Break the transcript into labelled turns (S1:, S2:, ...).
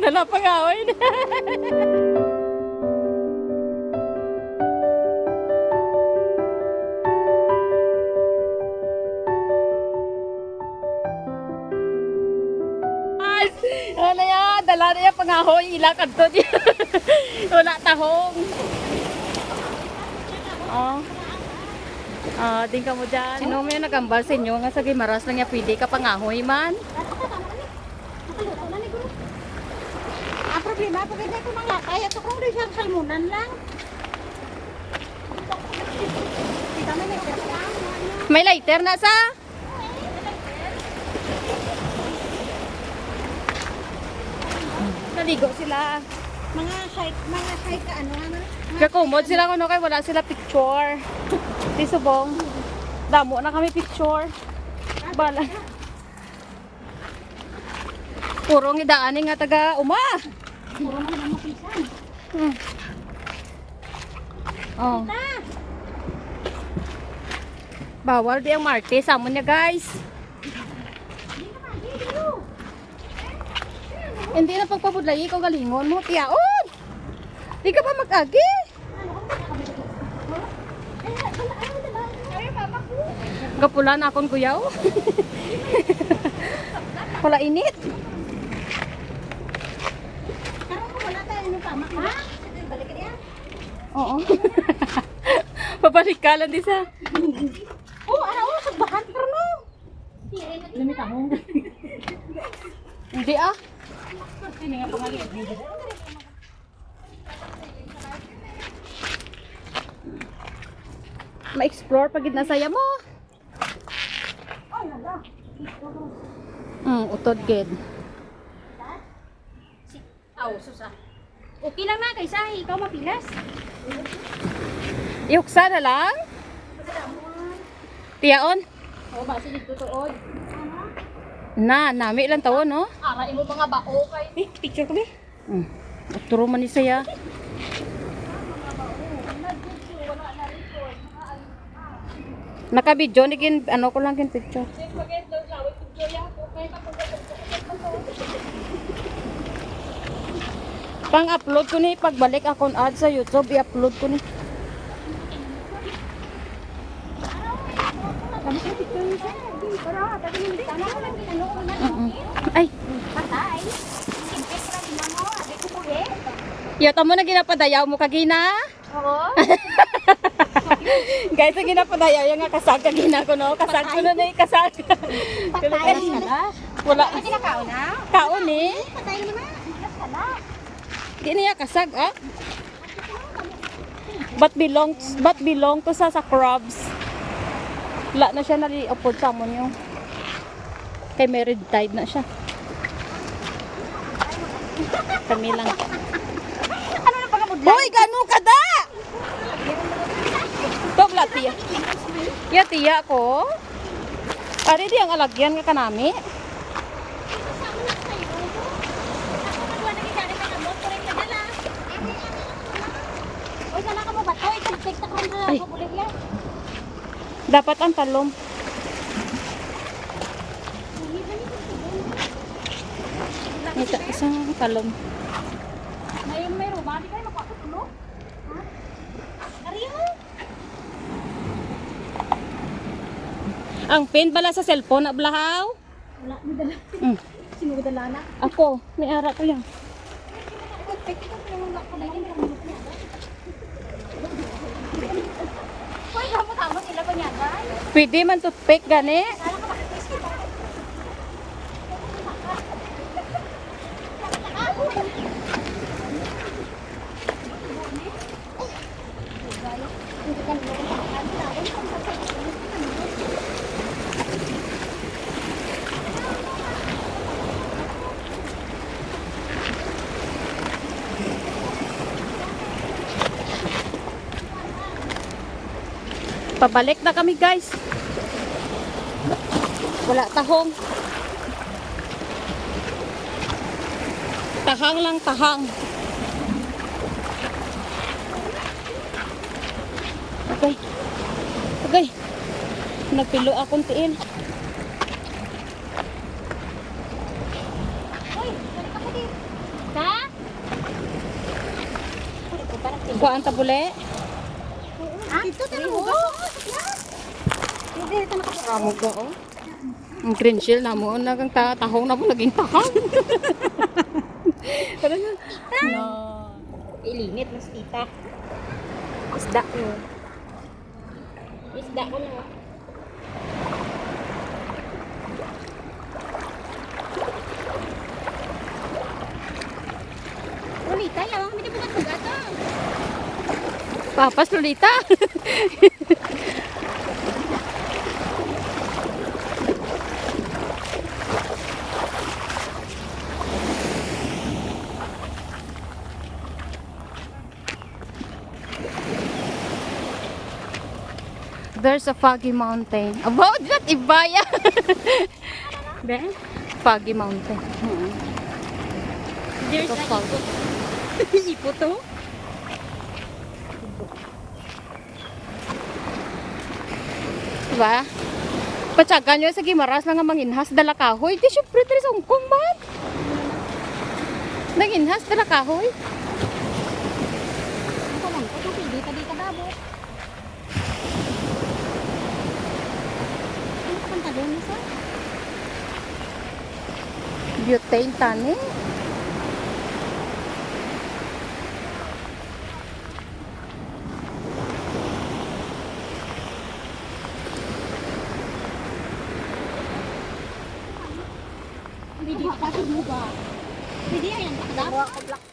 S1: Dala pangaway na. Ano yan? Dala na yan pangahoy. Ilakad to diyan. Wala tahong. Oh. Din ka mo dyan. Sino mo yung nagambal sa inyo? Nga sa gimaras lang niya pwede ka pangahoy man.
S2: Ang problema, pagkat ito nang lakay, at kung di siyang salmunan lang.
S1: May lighter na sa? Naligo sila.
S2: Mga shy ka ano, ano?
S1: Kakumod sila kuno kay wala sila picture. Di subong. Damo na kami picture. Bala. Puro ngidaan nga taga uma.
S2: Puro mga namapisan.
S1: Oh. Bawal di ang Marte samon niya guys. Hindi na pagpapudlay ikaw galingon mo tiyaon. Di ka ba mag-agi? Gapulan akong kuyaw. Wala init.
S2: Karang ko wala tayo ano pa, ha? Balik ka niya?
S1: Oo. Pabalik ka lang di sa.
S2: Oh, ano, sagbakan pero no.
S1: Limit ako. Hindi ah. Hindi nga pangalit. Ma-explore pag nasaya mo. Utod gid.
S2: Aw, susa. Okay lang na kaysa ikaw mapilas.
S1: Iuksa na lang. Tiyaon.
S2: Oh, base dito tuod.
S1: Nami lang tawon no.
S2: Ara imo mga bao kay. Picture ko be.
S1: Uturo man ni saya. Naka-video ni kin ano ko lang kin picture. Pang-upload ko ni pagbalik akong ad sa YouTube, i-upload ko ni. Ay,
S2: Patay. Impit ra dinamo, abi ko puli.
S1: yata mo na ginapadayaw mo kagina.
S2: Oo.
S1: Guys, ang ginapadayaw yung nga kasag kagina ko no. Kasag ko na na kasag.
S2: Patay sala.
S1: Wala.
S2: Hindi na kaon na.
S1: Kaon eh.
S2: Patay naman na. Sala.
S1: Di niya kasag ah. But belong to sa crabs. Wala na siya naliupod sa amon yung. Kay married tide na siya. Kami lang.
S2: Ano na pagkamudla?
S1: Hoy, ganun ka da! Tobla tiya. Ya tiya ko. Ari di ang alagyan nga kanami.
S2: Oy, sana ka mo ba to? Itik ta ko na
S1: Ay.
S2: ako bulig yan.
S1: Dapat ang talom. Ito, isang talom.
S2: May ruma, di kayo makuha ha? Ariyo?
S1: Ang pin bala sa cellphone na blahaw.
S2: Wala, may dala.
S1: Mm.
S2: Sino ko dala na?
S1: Ako, may ara ko yan.
S2: Hoy, gamot-gamot sila ko niya, guys.
S1: Pwede man toothpick gani. Pabalik na kami guys. Wala tahong. Tahang lang tahang. Okay. Okay. Nagpilo akong tiil.
S2: Hoy, balik ako din.
S1: Kuhaan tabule.
S2: Ah, dito tayo mo. Hindi, ito nakapura.
S1: Amo ko, oh. Ang green shell na mo, nagang tahong na mo, naging tahang. No.
S2: Ilinit, mas tita. Isda ko. Isda ko na. Lolita, yawan kami di bugat-bugat ah.
S1: Papas, Lolita. There's a foggy mountain. About that, Ibaya.
S2: Be?
S1: Foggy mountain.
S2: There's
S1: So
S2: a
S1: foggy.
S2: ipo to.
S1: Diba? Patsaga nyo sa Gimaras lang nga manginhas dala kahoy. Di syempre tiri sa Hong Kong man. Nanginhas dala kahoy.
S2: Ako lang, ito pili ka di ka dabo. Ano ka pantalon mo sa?
S1: Butane tani.
S2: Hindi ka pasig mo ba? Hindi yan, dabo ako black